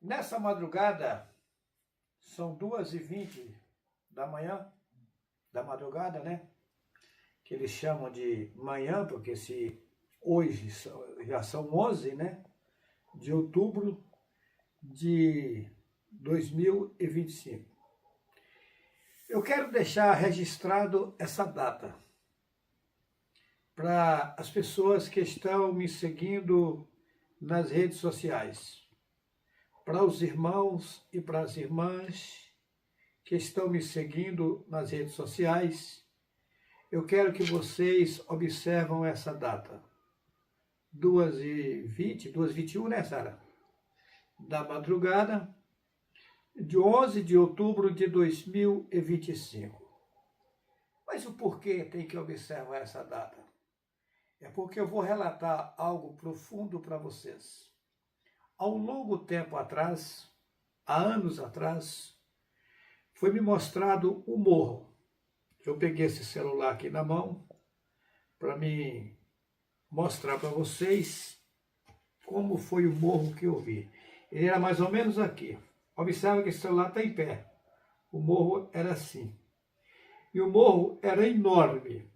Nessa madrugada, são 2h20 da manhã, da madrugada, né? Que eles chamam de manhã, porque hoje já são 11, né? De outubro de 2025. Eu quero deixar registrado essa data para as pessoas que estão me seguindo nas redes sociais, para os irmãos e para as irmãs que estão me seguindo nas redes sociais. Eu quero que vocês observam essa data, 2h20, 2h21, né, Sara? Da madrugada, de 11 de outubro de 2025. Mas o porquê tem que observar essa data? É porque eu vou relatar algo profundo para vocês. Há um longo tempo atrás, há anos atrás, foi me mostrado o morro. Eu peguei esse celular aqui na mão para me mostrar para vocês como foi o morro que eu vi. Ele era mais ou menos aqui. Observa que esse celular está em pé. O morro era assim. E o morro era enorme.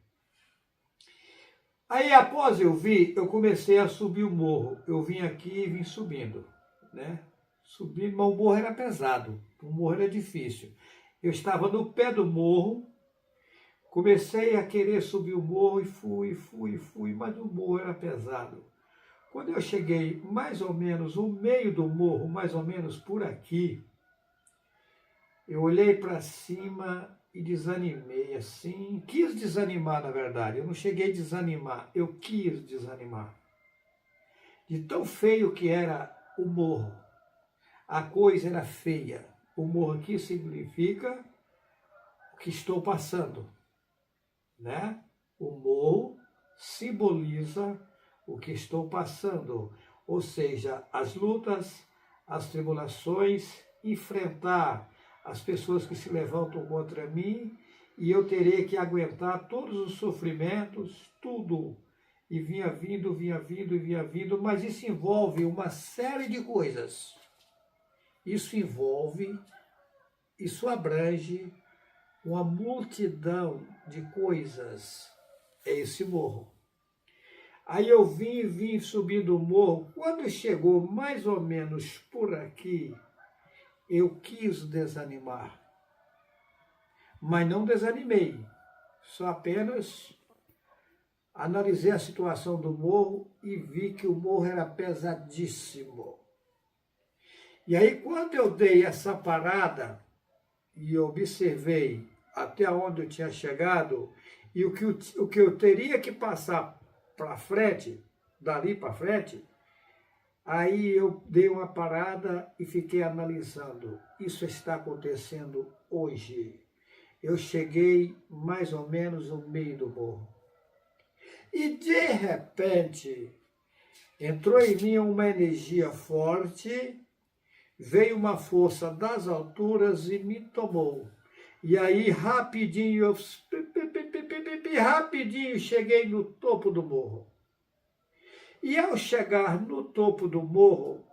Aí, após eu vir, eu comecei a subir o morro. Eu vim aqui e vim subindo, né? Subindo, mas o morro era pesado. O morro era difícil. Eu estava no pé do morro, comecei a querer subir o morro e fui, mas o morro era pesado. Quando eu cheguei mais ou menos no meio do morro, mais ou menos por aqui, eu olhei para cima e desanimei assim. Quis desanimar, na verdade. Eu não cheguei a desanimar, eu quis desanimar. De tão feio que era o morro. A coisa era feia. O morro aqui significa o que estou passando, né? O morro simboliza o que estou passando, ou seja, as lutas, as tribulações, enfrentar as pessoas que se levantam contra mim, e eu terei que aguentar todos os sofrimentos, tudo. E vinha vindo, mas isso envolve uma série de coisas. Isso abrange uma multidão de coisas. É esse morro. Aí eu vim subindo o morro. Quando chegou mais ou menos por aqui, eu quis desanimar. Mas não desanimei. Só apenas analisei a situação do morro e vi que o morro era pesadíssimo. E aí, quando eu dei essa parada e observei até onde eu tinha chegado e o que eu teria que passar para frente, dali para frente, aí eu dei uma parada e fiquei analisando. Isso está acontecendo hoje. Eu cheguei mais ou menos no meio do morro. E de repente, entrou em mim uma energia forte, veio uma força das alturas e me tomou. E aí, rapidinho cheguei no topo do morro. E ao chegar no topo do morro,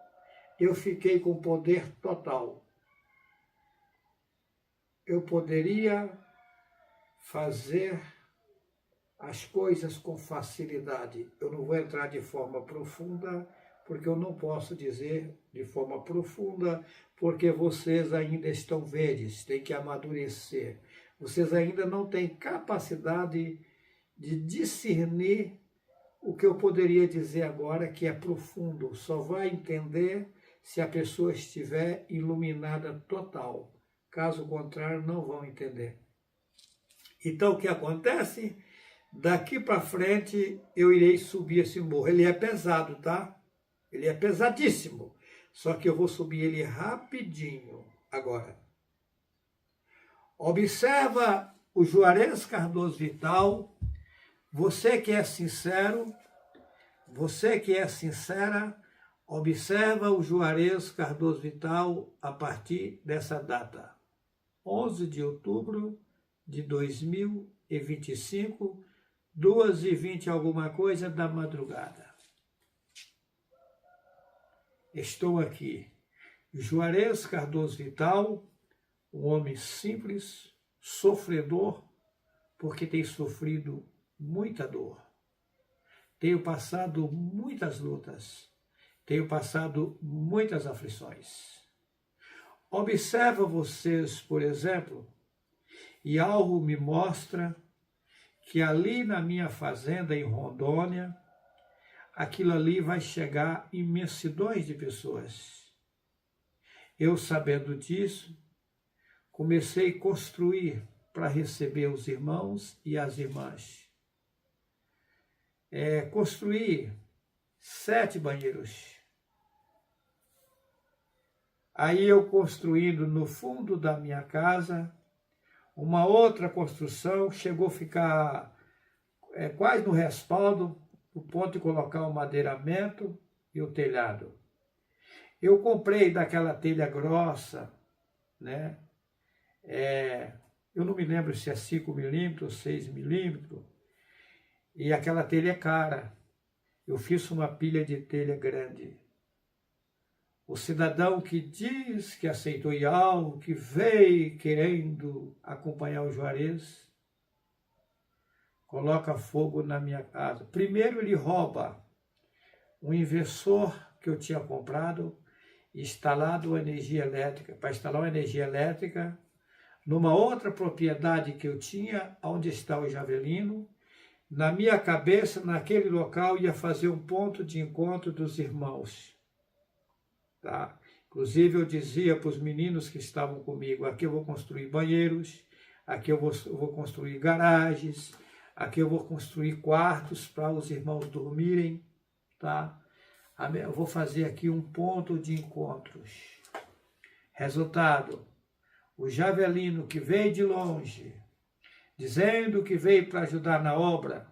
eu fiquei com poder total. Eu poderia fazer as coisas com facilidade. Eu não vou entrar de forma profunda, porque eu não posso dizer de forma profunda, porque vocês ainda estão verdes, têm que amadurecer. Vocês ainda não têm capacidade de discernir o que eu poderia dizer agora, que é profundo. Só vai entender se a pessoa estiver iluminada total. Caso contrário, não vão entender. Então, o que acontece? Daqui para frente, eu irei subir esse morro. Ele é pesado, tá? Ele é pesadíssimo. Só que eu vou subir ele rapidinho agora. Observa o Juarez Cardoso Vital. Você que é sincero, você que é sincera, observa o Juarez Cardoso Vital a partir dessa data. 11 de outubro de 2025, 2h20 alguma coisa da madrugada. Estou aqui. Juarez Cardoso Vital, um homem simples, sofredor, porque tem sofrido muita dor. Tenho passado muitas lutas, tenho passado muitas aflições. Observa vocês, por exemplo, e algo me mostra que ali na minha fazenda em Rondônia, aquilo ali vai chegar imensidões de pessoas. Eu, sabendo disso, comecei a construir para receber os irmãos e as irmãs. Construí 7 banheiros. Aí eu construindo no fundo da minha casa, uma outra construção, chegou a ficar quase no respaldo, o ponto de colocar o madeiramento e o telhado. Eu comprei daquela telha grossa, né? Eu não me lembro se é 5 milímetros ou 6 milímetros, e aquela telha é cara. Eu fiz uma pilha de telha grande. O cidadão que diz que aceitou algo, que veio querendo acompanhar o Juarez, coloca fogo na minha casa. Primeiro ele rouba um inversor que eu tinha comprado, instalado energia elétrica, para instalar uma energia elétrica numa outra propriedade que eu tinha, onde está o Javelino. Na minha cabeça, naquele local, ia fazer um ponto de encontro dos irmãos. Tá? Inclusive, eu dizia para os meninos que estavam comigo, aqui eu vou construir banheiros, aqui eu vou construir garagens, aqui eu vou construir quartos para os irmãos dormirem, tá? Eu vou fazer aqui um ponto de encontros. Resultado, o Javelino que veio de longe, dizendo que veio para ajudar na obra,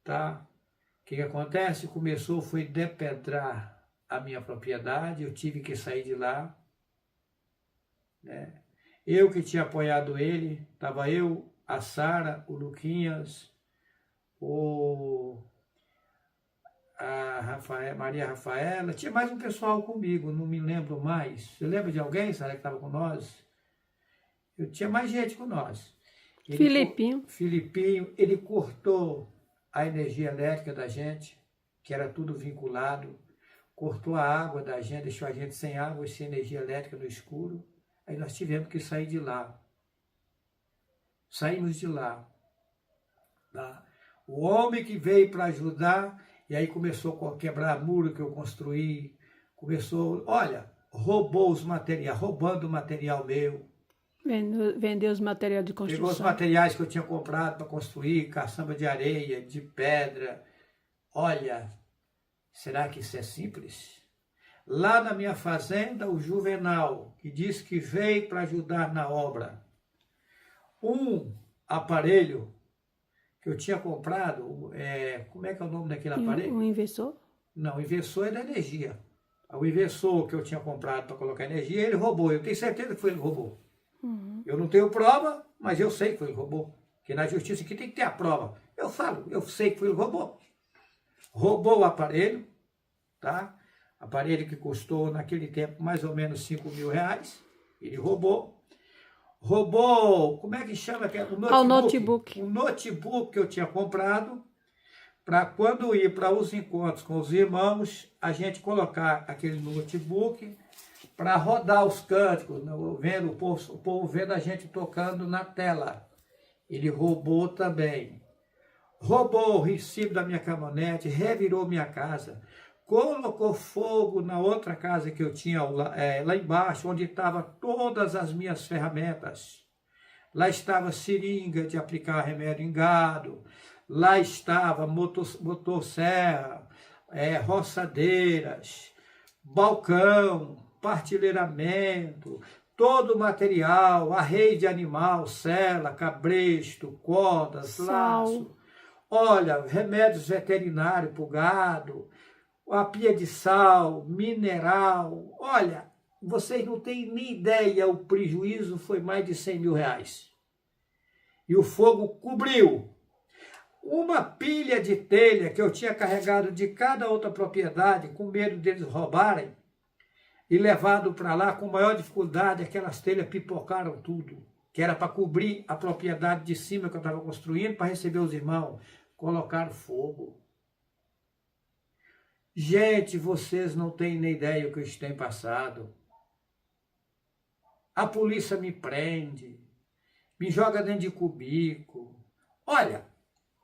tá? O que acontece? Foi depedrar a minha propriedade, eu tive que sair de lá, né? Eu que tinha apoiado ele, estava eu, a Sara, o Luquinhas, Maria Rafaela, tinha mais um pessoal comigo, não me lembro mais. Você lembra de alguém, Sara, que estava com nós? Eu tinha mais gente com nós. Filipinho, ele cortou a energia elétrica da gente, que era tudo vinculado, cortou a água da gente, deixou a gente sem água e sem energia elétrica no escuro. Aí nós tivemos que sair de lá. Saímos de lá. Tá? O homem que veio para ajudar, e aí começou a quebrar muro que eu construí, roubou os materiais, roubando o material meu. Vendeu os materiais de construção. Pegou os materiais que eu tinha comprado para construir, caçamba de areia, de pedra. Olha, será que isso é simples? Lá na minha fazenda, o Juvenal, que disse que veio para ajudar na obra, um aparelho que eu tinha comprado, como é que é o nome daquele aparelho? Um inversor? Não, o inversor é da energia. O inversor que eu tinha comprado para colocar energia, ele roubou. Eu tenho certeza que foi ele que roubou. Uhum. Eu não tenho prova, mas eu sei que foi ele que roubou. Porque na justiça aqui tem que ter a prova. Eu sei que foi ele que roubou. Roubou o aparelho, tá? Aparelho que custou naquele tempo mais ou menos 5 mil reais. Ele roubou. Roubou, como é que chama? O notebook. O notebook que eu tinha comprado, para quando ir para os encontros com os irmãos, a gente colocar aquele notebook para rodar os cânticos, vendo o povo vendo a gente tocando na tela. Ele roubou também. Roubou o recibo da minha caminhonete, revirou minha casa, colocou fogo na outra casa que eu tinha lá embaixo, onde estavam todas as minhas ferramentas. Lá estava seringa de aplicar remédio em gado, lá estava motosserra, roçadeiras, balcão, partilheiramento, todo o material, arreio de animal, sela, cabresto, cordas, laço. Olha, remédios veterinários para o gado, a pia de sal, mineral. Olha, vocês não têm nem ideia, o prejuízo foi mais de 100 mil reais. E o fogo cobriu. Uma pilha de telha que eu tinha carregado de cada outra propriedade, com medo deles roubarem, e levado para lá com maior dificuldade, aquelas telhas pipocaram tudo, que era para cobrir a propriedade de cima que eu estava construindo, para receber os irmãos. Colocaram fogo. Gente, vocês não têm nem ideia o que isso tem passado. A polícia me prende, me joga dentro de cubico. Olha,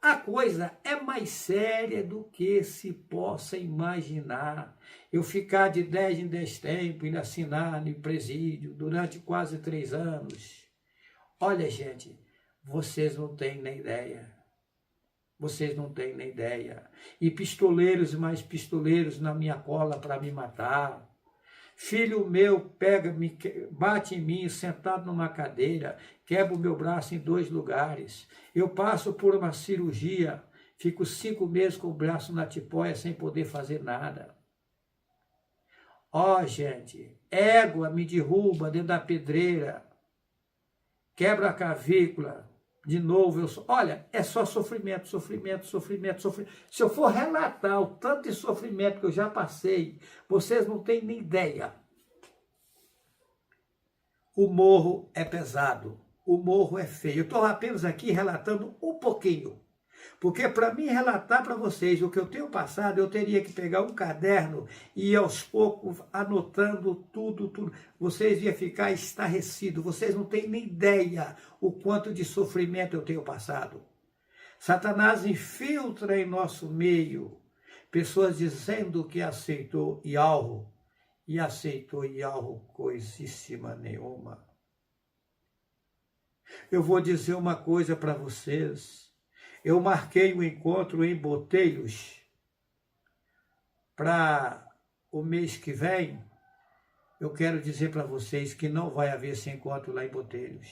a coisa é mais séria do que se possa imaginar. Eu ficar de 10 em 10 tempos, indo assinar no presídio durante quase 3 anos. Olha, gente, vocês não têm nem ideia. Vocês não têm nem ideia. E pistoleiros e mais pistoleiros na minha cola para me matar. Filho meu pega, bate em mim, sentado numa cadeira, quebra o meu braço em 2 lugares. Eu passo por uma cirurgia, fico 5 meses com o braço na tipóia sem poder fazer nada. Ó, gente, égua me derruba dentro da pedreira, quebra a clavícula. De novo, olha, é só sofrimento, sofrimento, sofrimento, sofrimento. Se eu for relatar o tanto de sofrimento que eu já passei, vocês não têm nem ideia. O morro é pesado, o morro é feio. Eu estou apenas aqui relatando um pouquinho. Porque para mim relatar para vocês o que eu tenho passado, eu teria que pegar um caderno e ir aos poucos anotando tudo. Vocês iam ficar estarrecidos, vocês não têm nem ideia o quanto de sofrimento eu tenho passado. Satanás infiltra em nosso meio pessoas dizendo que aceitou Yahweh, e aceitou Yahweh coisíssima nenhuma. Eu vou dizer uma coisa para vocês. Eu marquei um encontro em Botelhos para o mês que vem. Eu quero dizer para vocês que não vai haver esse encontro lá em Botelhos.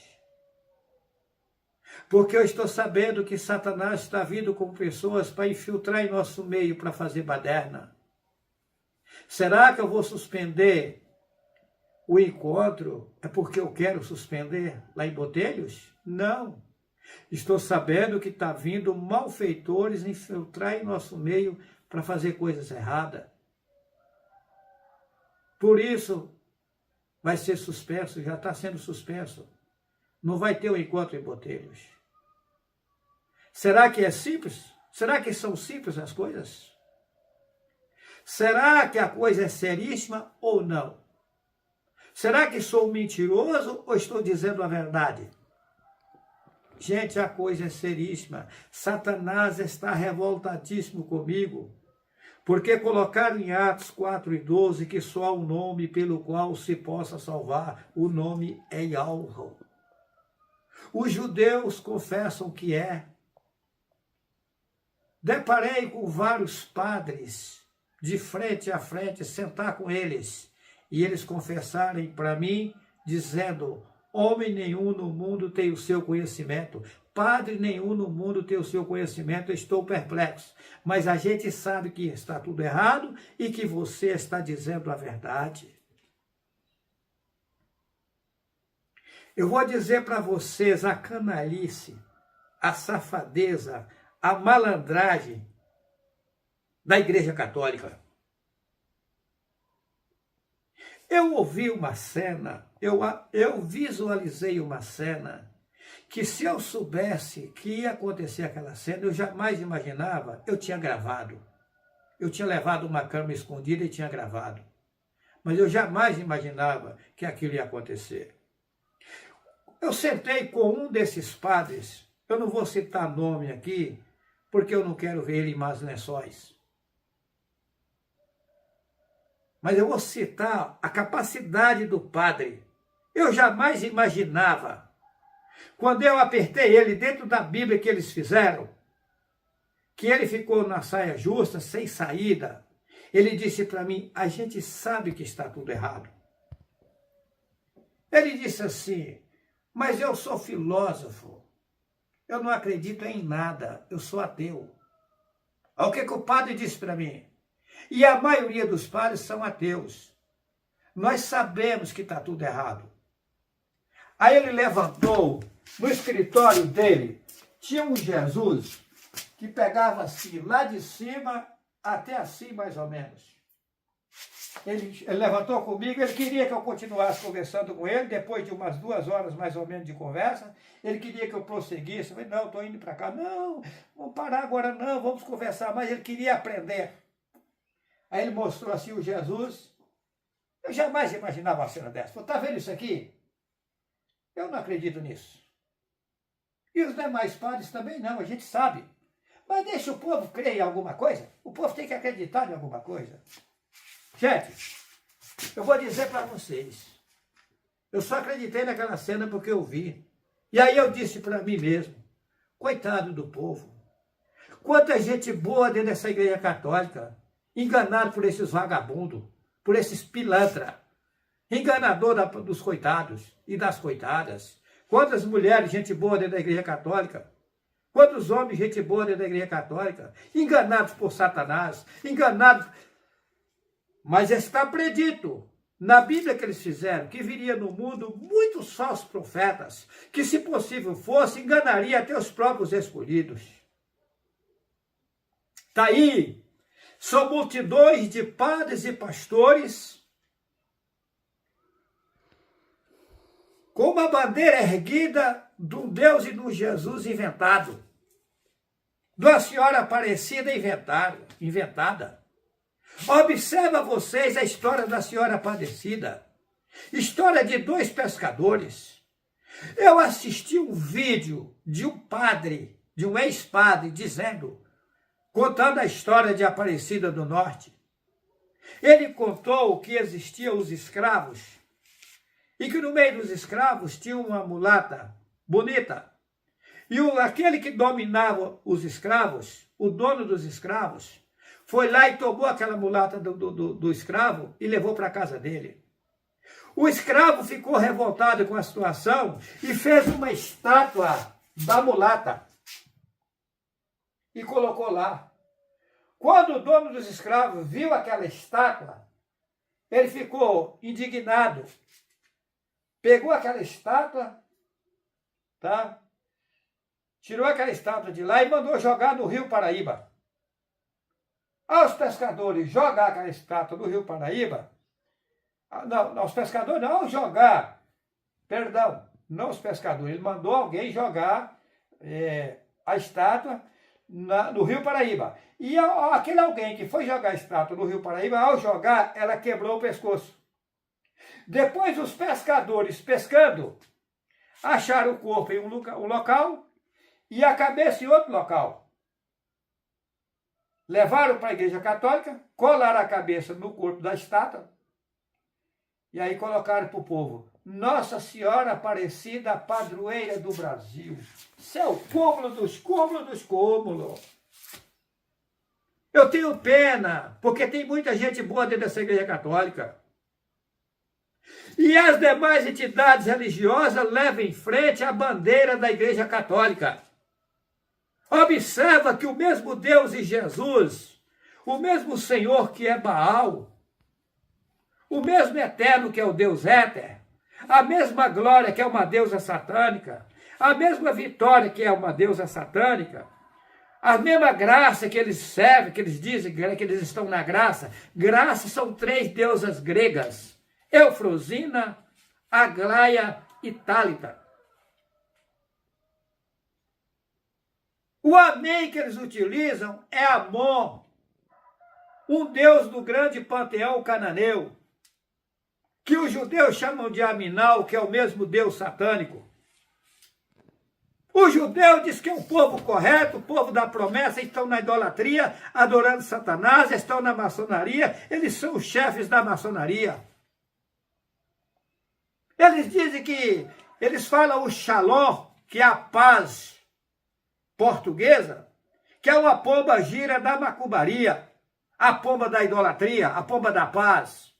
Porque eu estou sabendo que Satanás está vindo com pessoas para infiltrar em nosso meio para fazer baderna. Será que eu vou suspender o encontro? É porque eu quero suspender lá em Botelhos? Não. Estou sabendo que está vindo malfeitores infiltrar em nosso meio para fazer coisas erradas. Por isso, vai ser suspenso, já está sendo suspenso. Não vai ter um encontro em Botelhos. Será que é simples? Será que são simples as coisas? Será que a coisa é seríssima ou não? Será que sou um mentiroso ou estou dizendo a verdade? Gente, a coisa é seríssima. Satanás está revoltadíssimo comigo, porque colocaram em Atos 4:12 que só há um nome pelo qual se possa salvar. O nome é Yahweh. Os judeus confessam que é. Deparei com vários padres de frente a frente, sentar com eles, e eles confessarem para mim, dizendo: homem nenhum no mundo tem o seu conhecimento. Padre nenhum no mundo tem o seu conhecimento. Eu estou perplexo. Mas a gente sabe que está tudo errado e que você está dizendo a verdade. Eu vou dizer para vocês a canalice, a safadeza, a malandragem da Igreja Católica. Eu ouvi uma cena, eu visualizei uma cena, que se eu soubesse que ia acontecer aquela cena, eu jamais imaginava, eu tinha gravado. Eu tinha levado uma câmera escondida e tinha gravado. Mas eu jamais imaginava que aquilo ia acontecer. Eu sentei com um desses padres, eu não vou citar nome aqui, porque eu não quero ver ele em más lençóis. Mas eu vou citar a capacidade do padre. Eu jamais imaginava, quando eu apertei ele dentro da Bíblia que eles fizeram, que ele ficou na saia justa, sem saída. Ele disse para mim: a gente sabe que está tudo errado. Ele disse assim: mas eu sou filósofo, eu não acredito em nada, eu sou ateu. Olha o que o padre disse para mim. E a maioria dos padres são ateus. Nós sabemos que está tudo errado. Aí ele levantou, no escritório dele, tinha um Jesus que pegava assim, lá de cima até assim mais ou menos. Ele levantou comigo, ele queria que eu continuasse conversando com ele, depois de umas 2 horas mais ou menos de conversa, ele queria que eu prosseguisse. Eu falei, não, estou indo para cá. Não, vamos parar agora não, vamos conversar mais. Ele queria aprender. Aí ele mostrou assim o Jesus. Eu jamais imaginava uma cena dessa. Falei, tá vendo isso aqui? Eu não acredito nisso. E os demais padres também não, a gente sabe. Mas deixa o povo crer em alguma coisa. O povo tem que acreditar em alguma coisa. Gente, eu vou dizer para vocês. Eu só acreditei naquela cena porque eu vi. E aí eu disse para mim mesmo, coitado do povo. Quanta gente boa dentro dessa igreja católica, enganado por esses vagabundos, por esses pilantra, enganador dos coitados e das coitadas. Quantas mulheres, gente boa dentro da igreja católica, quantos homens, gente boa dentro da igreja católica, enganados por Satanás, enganados. Mas está predito na Bíblia que eles fizeram, que viria no mundo muitos falsos profetas, que se possível fosse, enganaria até os próprios escolhidos. Está aí, são multidões de padres e pastores, com uma bandeira erguida de um Deus e de um Jesus inventado, de uma senhora Aparecida inventada. Observa vocês a história da senhora Aparecida, história de 2 pescadores. Eu assisti um vídeo de um padre, de um ex-padre, contando a história de Aparecida do Norte. Ele contou que existiam os escravos, e que no meio dos escravos tinha uma mulata bonita. E aquele que dominava os escravos, o dono dos escravos, foi lá e tomou aquela mulata do escravo e levou para a casa dele. O escravo ficou revoltado com a situação e fez uma estátua da mulata e colocou lá. Quando o dono dos escravos viu aquela estátua, ele ficou indignado. Pegou aquela estátua, tá? Tirou aquela estátua de lá e mandou jogar no Rio Paraíba. Aos pescadores jogar aquela estátua no Rio Paraíba, não, os pescadores não jogar, perdão, não os pescadores, ele mandou alguém jogar a estátua no Rio Paraíba. E aquele alguém que foi jogar a estátua no Rio Paraíba, ao jogar, ela quebrou o pescoço. Depois os pescadores pescando, acharam o corpo em um local e a cabeça em outro local. Levaram para a igreja católica, colaram a cabeça no corpo da estátua e aí colocaram para o povo: Nossa Senhora Aparecida, padroeira do Brasil. Isso é o cúmulo dos cúmulos dos cúmulos. Eu tenho pena, porque tem muita gente boa dentro dessa igreja católica. E as demais entidades religiosas levam em frente a bandeira da igreja católica. Observa que o mesmo Deus e Jesus, o mesmo Senhor que é Baal, o mesmo Eterno que é o Deus Éter, a mesma glória que é uma deusa satânica, a mesma vitória que é uma deusa satânica, a mesma graça que eles servem, que eles dizem que eles estão na graça. Graça são 3 deusas gregas: Eufrosina, Aglaia e Tálita. O amém que eles utilizam é Amon, um deus do grande panteão cananeu, que os judeus chamam de Aminal, que é o mesmo deus satânico. O judeu diz que é um povo correto, o povo da promessa, estão na idolatria, adorando Satanás, estão na maçonaria, eles são os chefes da maçonaria. Eles dizem que, eles falam o Shalom, que é a paz portuguesa, que é uma pomba gira da macumbaria, a pomba da idolatria, a pomba da paz.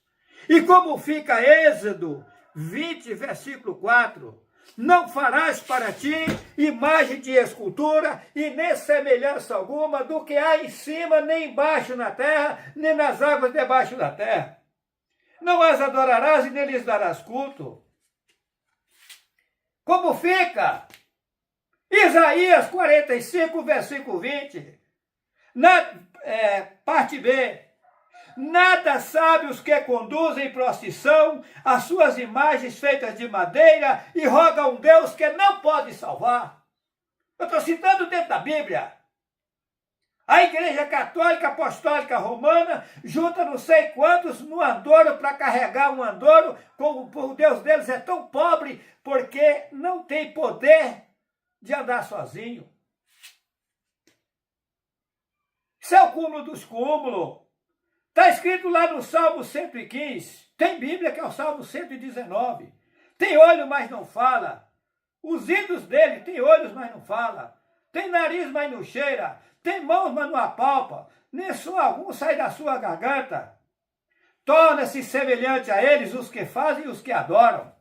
E como fica Êxodo 20, versículo 4, não farás para ti imagem de escultura e nem semelhança alguma do que há em cima, nem embaixo na terra, nem nas águas debaixo da terra. Não as adorarás e nem lhes darás culto. Como fica? Isaías 45, versículo 20, na parte B. Nada sabe os que conduzem prostituição as suas imagens feitas de madeira e rogam a um Deus que não pode salvar. Eu estou citando dentro da Bíblia. A Igreja Católica Apostólica Romana junta não sei quantos no andouro para carregar um andouro, como o Deus deles é tão pobre, porque não tem poder de andar sozinho. Isso é o cúmulo dos cúmulos. Está escrito lá no Salmo 115. Tem Bíblia que é o Salmo 119. Tem olho, mas não fala. Os ídolos dele têm olhos, mas não fala. Tem nariz, mas não cheira. Tem mãos, mas não apalpa. Nem som algum sai da sua garganta. Torna-se semelhante a eles os que fazem e os que adoram.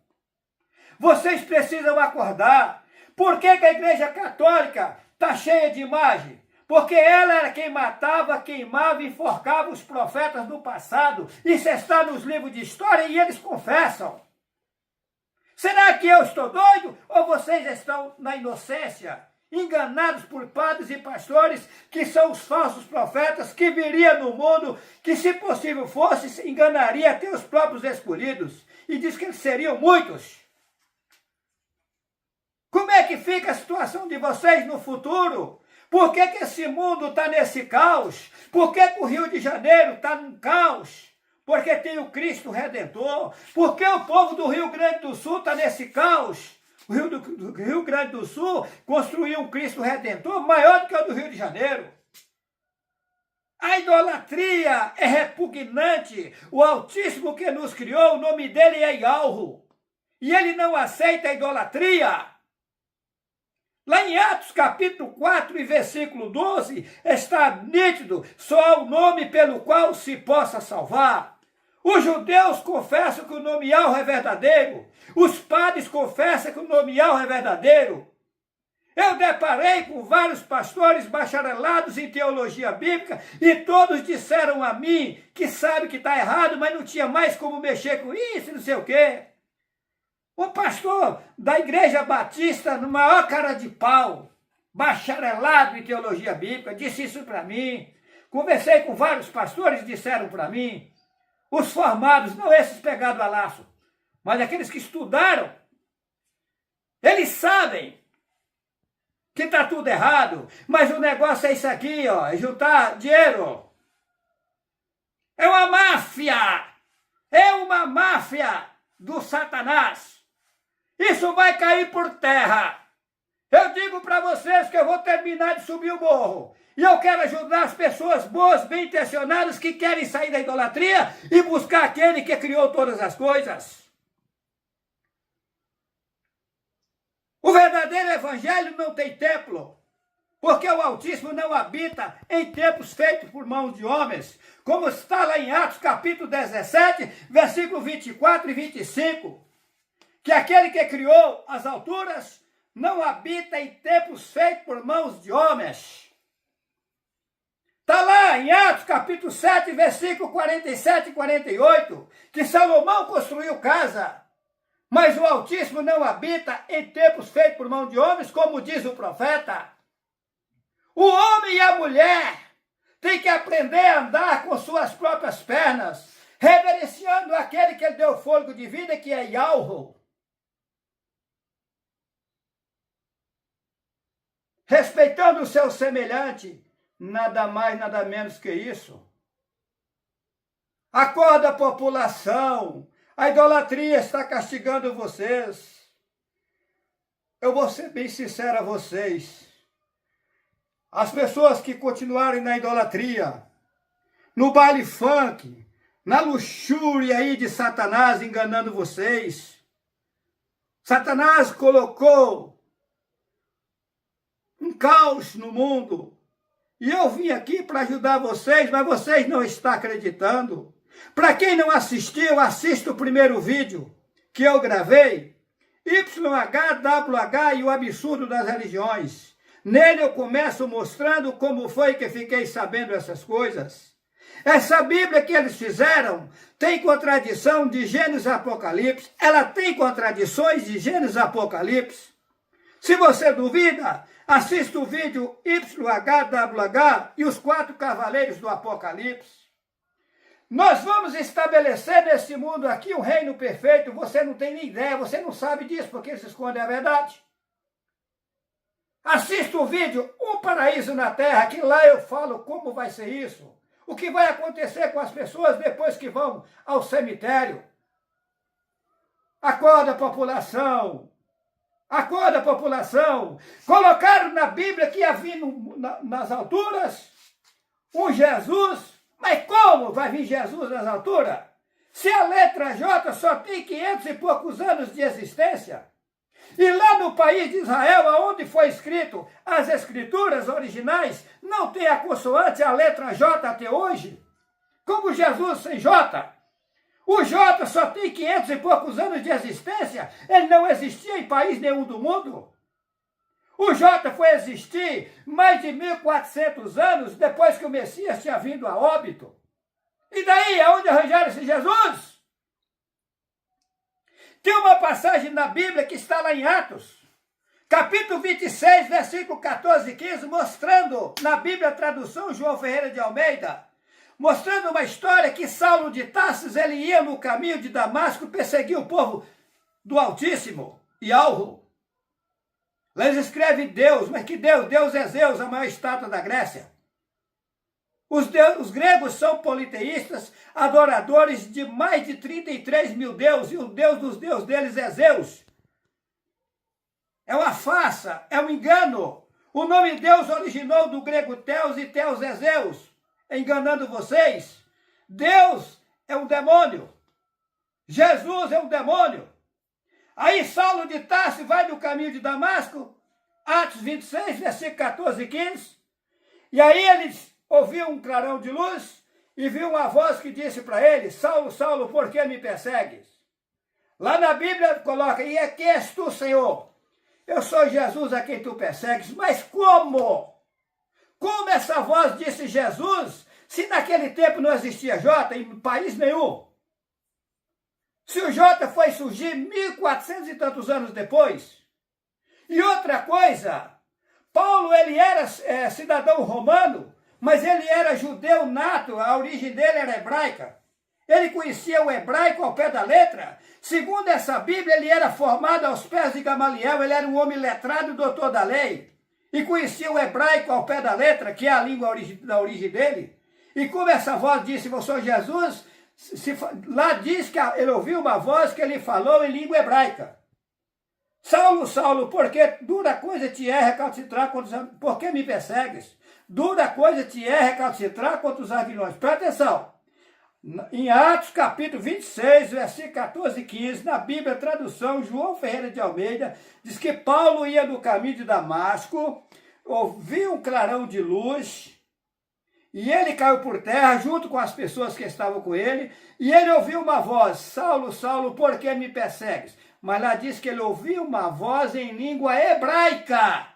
Vocês precisam acordar. Por que a Igreja Católica está cheia de imagem? Porque ela era quem matava, queimava e enforcava os profetas do passado. Isso está nos livros de história e eles confessam. Será que eu estou doido ou vocês estão na inocência? Enganados por padres e pastores que são os falsos profetas que viriam no mundo, que se possível fosse, enganaria até os próprios escolhidos. E diz que eles seriam muitos. Como é que fica a situação de vocês no futuro? Por que esse mundo está nesse caos? Por que o Rio de Janeiro está num caos? Porque tem o Cristo Redentor. Por que o povo do Rio Grande do Sul está nesse caos? O Rio Grande do Sul construiu um Cristo Redentor maior do que o do Rio de Janeiro. A idolatria é repugnante. O Altíssimo que nos criou, o nome dele é Yahweh. E ele não aceita a idolatria. Lá em Atos capítulo 4 e versículo 12, está nítido, só há o nome pelo qual se possa salvar. Os judeus confessam que o nome Yahweh é verdadeiro. Os padres confessam que o nome Yahweh é verdadeiro. Eu deparei com vários pastores bacharelados em teologia bíblica e todos disseram a mim que sabe que está errado, mas não tinha mais como mexer com isso, não sei o quê. O pastor da Igreja Batista, no maior cara de pau, bacharelado em teologia bíblica, disse isso para mim. Conversei com vários pastores e disseram para mim, os formados, não esses pegados a laço, mas aqueles que estudaram, eles sabem que está tudo errado, mas o negócio é isso aqui, ó, é juntar dinheiro. É uma máfia do Satanás. Isso vai cair por terra. Eu digo para vocês que eu vou terminar de subir o morro. E eu quero ajudar as pessoas boas, bem intencionadas, que querem sair da idolatria e buscar aquele que criou todas as coisas. O verdadeiro evangelho não tem templo, porque o Altíssimo não habita em templos feitos por mãos de homens, como está lá em Atos capítulo 17, versículo 24 e 25. Que aquele que criou as alturas não habita em templos feitos por mãos de homens. Está lá em Atos capítulo 7, versículo 47 e 48, que Salomão construiu casa, mas o Altíssimo não habita em templos feitos por mão de homens, como diz o profeta. O homem e a mulher têm que aprender a andar com suas próprias pernas, reverenciando aquele que lhe deu fôlego de vida, que é Yahweh. Respeitando o seu semelhante, nada mais, nada menos que isso. Acorda, população, a idolatria está castigando vocês. Eu vou ser bem sincero a vocês. As pessoas que continuarem na idolatria, no baile funk, na luxúria aí de Satanás enganando vocês. Satanás colocou um caos no mundo. E eu vim aqui para ajudar vocês, mas vocês não estão acreditando. Para quem não assistiu, assista o primeiro vídeo que eu gravei. YHWH e o absurdo das religiões. Nele eu começo mostrando como foi que fiquei sabendo essas coisas. Essa Bíblia que eles fizeram tem contradição de Gênesis e Apocalipse. Ela tem contradições de Gênesis e Apocalipse. Se você duvida, assista o vídeo YHWH e os 4 cavaleiros do Apocalipse. Nós vamos estabelecer nesse mundo aqui um reino perfeito. Você não tem nem ideia, você não sabe disso, porque eles escondem a verdade. Assista o vídeo Um Paraíso na Terra, que lá eu falo como vai ser isso. O que vai acontecer com as pessoas depois que vão ao cemitério. Acorda, população! Acorda, população! Colocaram na Bíblia que ia vir nas alturas um Jesus. Mas como vai vir Jesus nas alturas? Se a letra J só tem 500 e poucos anos de existência. E lá no país de Israel, onde foi escrito as escrituras originais, não tem a consoante, a letra J até hoje. Como Jesus sem J. O J só tem 500 e poucos anos de existência. Ele não existia em país nenhum do mundo. O J foi existir mais de 1.400 anos depois que o Messias tinha vindo a óbito. E daí, aonde arranjaram esse Jesus? Tem uma passagem na Bíblia que está lá em Atos, capítulo 26, versículo 14 e 15, mostrando, na Bíblia tradução João Ferreira de Almeida, mostrando uma história que Saulo de Tarsis, ele ia no caminho de Damasco perseguir o povo do Altíssimo e alvo. Lá eles escrevem Deus, mas que Deus? Deus é Zeus, a maior estátua da Grécia. Os gregos são politeístas, adoradores de mais de 33 mil deuses, e o Deus dos deuses deles é Zeus. É uma farsa, é um engano. O nome Deus originou do grego Theos e Theos é Zeus. Enganando vocês. Deus é um demônio. Jesus é um demônio. Aí Saulo de Tarso vai no caminho de Damasco, Atos 26, versículo 14 e 15, e aí eles ouviu um clarão de luz e viu uma voz que disse para ele, Saulo, Saulo, por que me persegues? Lá na Bíblia coloca, e quem és tu, Senhor? Eu sou Jesus a quem tu persegues. Mas como? Como essa voz disse Jesus, se naquele tempo não existia J em país nenhum? Se o J foi surgir 1.400 e tantos anos depois. E outra coisa, Paulo ele era cidadão romano, mas ele era judeu nato, a origem dele era hebraica. Ele conhecia o hebraico ao pé da letra. Segundo essa Bíblia, ele era formado aos pés de Gamaliel, ele era um homem letrado, doutor da lei. E conhecia o hebraico ao pé da letra, que é a língua da origem dele. E como essa voz disse, eu sou Jesus, lá diz que ele ouviu uma voz que ele falou em língua hebraica. Saulo, Saulo, porque dura coisa te é recalcitrar contra os... Por que me persegues? Dura coisa te é recalcitrar contra os aguilhões. Presta atenção. Em Atos, capítulo 26, versículo 14 e 15, na Bíblia, tradução João Ferreira de Almeida, diz que Paulo ia no caminho de Damasco, ouviu um clarão de luz, e ele caiu por terra junto com as pessoas que estavam com ele, e ele ouviu uma voz, Saulo, Saulo, por que me persegues? Mas lá diz que ele ouviu uma voz em língua hebraica.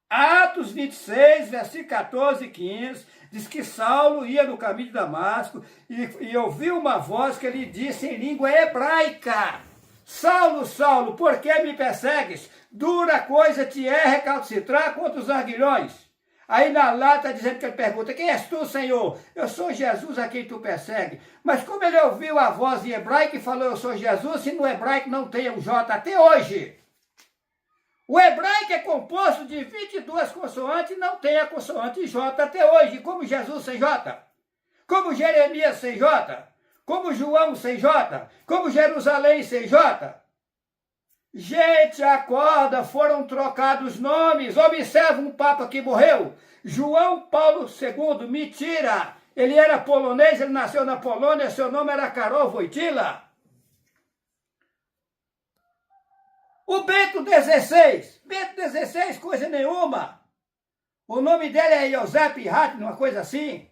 Atos 26, versículo 14 e 15, diz que Saulo ia no caminho de Damasco e ouviu uma voz que ele disse em língua hebraica. Saulo, Saulo, por que me persegues? Dura coisa te é recalcitrar contra os aguilhões. Aí na lá está dizendo que ele pergunta, quem és tu, Senhor? Eu sou Jesus a quem tu persegue. Mas como ele ouviu a voz em hebraico e falou, eu sou Jesus, se no hebraico não tem um J até hoje. O hebraico é composto de 22 consoantes e não tem a consoante J até hoje, como Jesus sem J, como Jeremias sem J, como João sem J, como Jerusalém sem J. Gente, acorda, foram trocados nomes. Observa um papa que morreu, João Paulo II, mentira. Ele era polonês, ele nasceu na Polônia, seu nome era Karol Wojtyla. O Bento XVI, coisa nenhuma. O nome dele é Josep Ratzinger, uma coisa assim.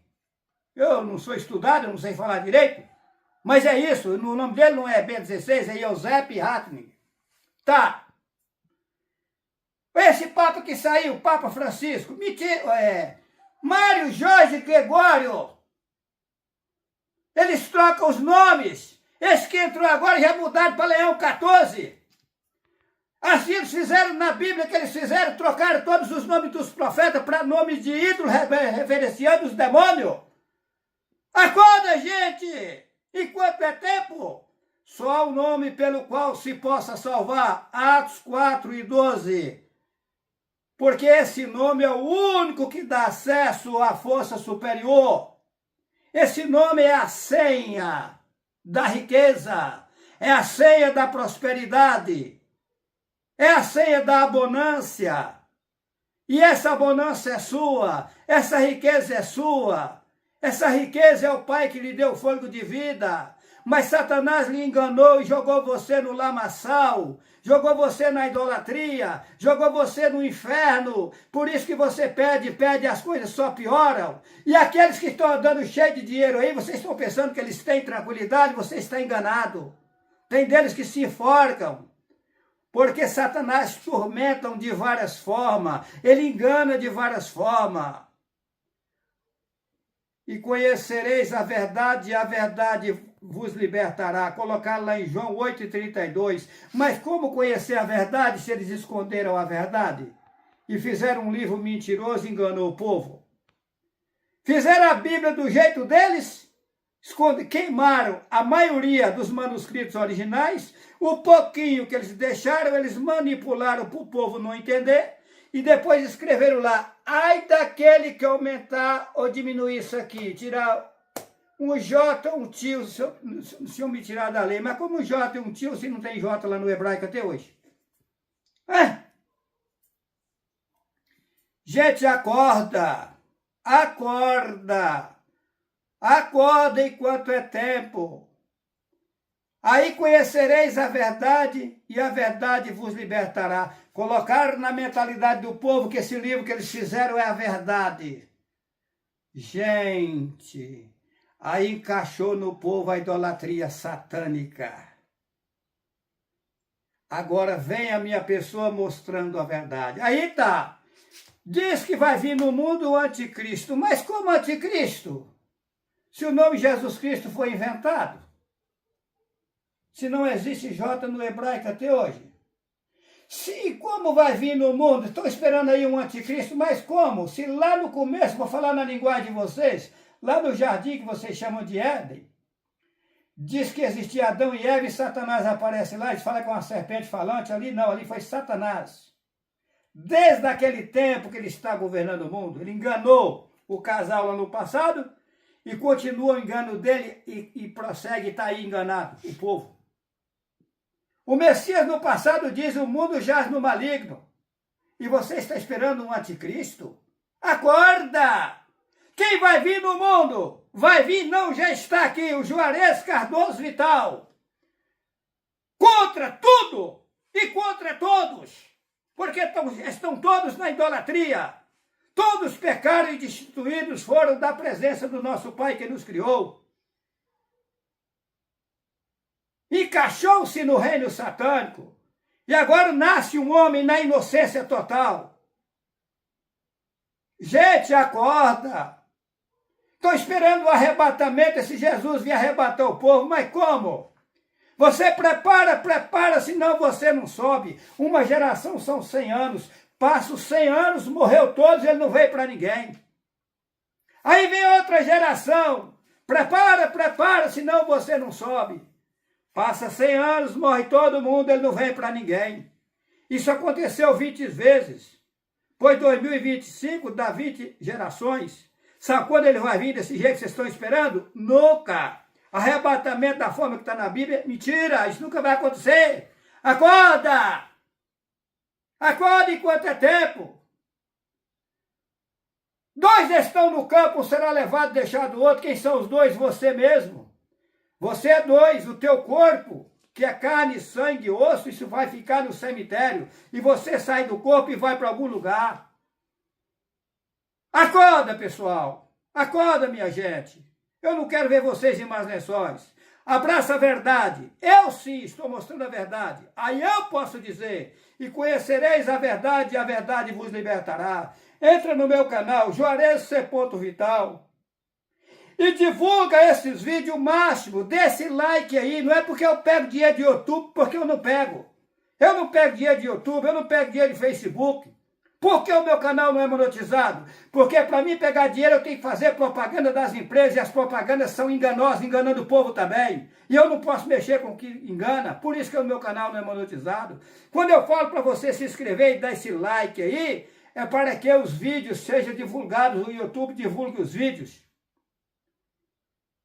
Eu não sou estudado, eu não sei falar direito. Mas é isso, o nome dele não é Bento XVI, é Josep Ratzinger. Tá. Esse Papa que saiu, o Papa Francisco, Mário Jorge Gregório. Eles trocam os nomes. Esse que entrou agora já mudaram para Leão XIV. Assim eles fizeram na Bíblia, que eles fizeram, trocaram todos os nomes dos profetas para nomes de ídolos, reverenciando os demônios. Acorda, gente! gente, enquanto é tempo, só há um nome pelo qual se possa salvar. Atos 4:12. Porque esse nome é o único que dá acesso à força superior. Esse nome é a senha da riqueza, é a senha da prosperidade, é a senha da abundância. E essa abundância é sua, essa riqueza é sua, essa riqueza é o Pai que lhe deu fôlego de vida. Mas Satanás lhe enganou e jogou você no lamaçal, jogou você na idolatria, jogou você no inferno. Por isso que você pede, as coisas só pioram. E aqueles que estão andando cheio de dinheiro aí, vocês estão pensando que eles têm tranquilidade, você está enganado. Tem deles que se enforcam, porque Satanás tormenta de várias formas, ele engana de várias formas. E conhecereis a verdade, e a verdade vos libertará. Colocar lá em João 8:32. Mas como conhecer a verdade se eles esconderam a verdade? E fizeram um livro mentiroso e enganou o povo. Fizeram a Bíblia do jeito deles, queimaram a maioria dos manuscritos originais, o pouquinho que eles deixaram, eles manipularam para o povo não entender, e depois escreveram lá, ai daquele que aumentar ou diminuir isso aqui, tirar um J, um tio, se eu me tirar da lei, mas como um J e um tio, se não tem J lá no hebraico até hoje? Gente, acorda, acorda, acorda enquanto é tempo. Aí conhecereis a verdade e a verdade vos libertará. Colocaram na mentalidade do povo que esse livro que eles fizeram é a verdade. Gente, aí encaixou no povo a idolatria satânica. Agora vem a minha pessoa mostrando a verdade. Aí tá. Diz que vai vir no mundo o anticristo. Mas como anticristo? Se o nome Jesus Cristo foi inventado? Se não existe J no hebraico até hoje? Se como vai vir no mundo? Estou esperando aí um anticristo, mas como? Se lá no começo, vou falar na linguagem de vocês, lá no jardim que vocês chamam de Éden, diz que existia Adão e Eva e Satanás aparece lá, eles falam com uma serpente falante ali, não, ali foi Satanás. Desde aquele tempo que ele está governando o mundo, ele enganou o casal lá no passado e continua o engano dele e prossegue, está aí enganado o povo. O Messias no passado diz, o mundo jaz no maligno. E você está esperando um anticristo? Acorda! Quem vai vir no mundo? Vai vir, não, já está aqui, o Juarez Cardoso Vital. Contra tudo e contra todos. Porque estão todos na idolatria. Todos pecaram e destituídos foram da presença do nosso Pai que nos criou. Encaixou-se no reino satânico. E agora nasce um homem na inocência total. Gente, acorda. Estou esperando o arrebatamento, esse Jesus vir arrebatar o povo. Mas como? Você prepara, senão você não sobe. Uma geração são 100 anos. Passa os 100 anos, morreu todos, ele não veio para ninguém. Aí vem outra geração. Prepara, senão você não sobe. Passa 100 anos, morre todo mundo, ele não vem para ninguém. Isso aconteceu 20 vezes. Pois 2025 dá 20 gerações. Sabe quando ele vai vir desse jeito que vocês estão esperando? Nunca. Arrebatamento da forma que está na Bíblia, mentira, isso nunca vai acontecer. Acorda! Acorda enquanto é tempo. 2 estão no campo, um será levado e deixado o outro. Quem são os 2? Você mesmo. Você é 2, o teu corpo, que é carne, sangue, osso, isso vai ficar no cemitério. E você sai do corpo e vai para algum lugar. Acorda, pessoal. Acorda, minha gente. Eu não quero ver vocês em más lençóis. Abraça a verdade. Eu sim estou mostrando a verdade. Aí eu posso dizer, e conhecereis a verdade, e a verdade vos libertará. Entra no meu canal, Juarez C. Vital. E divulga esses vídeos o máximo, dê esse like aí, não é porque eu pego dinheiro de YouTube, porque eu não pego. Eu não pego dinheiro de YouTube, eu não pego dinheiro de Facebook. Por que o meu canal não é monetizado? Porque para mim pegar dinheiro eu tenho que fazer propaganda das empresas e as propagandas são enganosas, enganando o povo também. E eu não posso mexer com o que engana, por isso que o meu canal não é monetizado. Quando eu falo para você se inscrever e dar esse like aí, é para que os vídeos sejam divulgados, o YouTube divulgue os vídeos.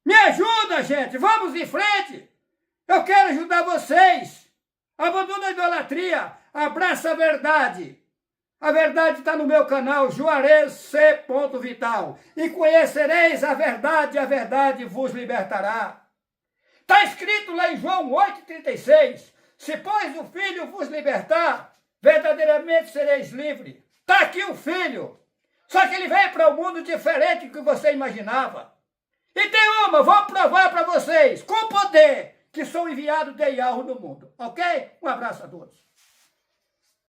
Me ajuda, gente, vamos em frente. Eu quero ajudar vocês. Abandona a idolatria, abraça a verdade. A verdade está no meu canal, Juarez C. Vital. E conhecereis a verdade vos libertará. Está escrito lá em João 8,36. Se, pois, o Filho vos libertar, verdadeiramente sereis livres. Está aqui o Filho. Só que ele veio para um mundo diferente do que você imaginava. E tem uma, vou provar para vocês, com poder, que sou enviado de Yahweh no mundo. Ok? Um abraço a todos.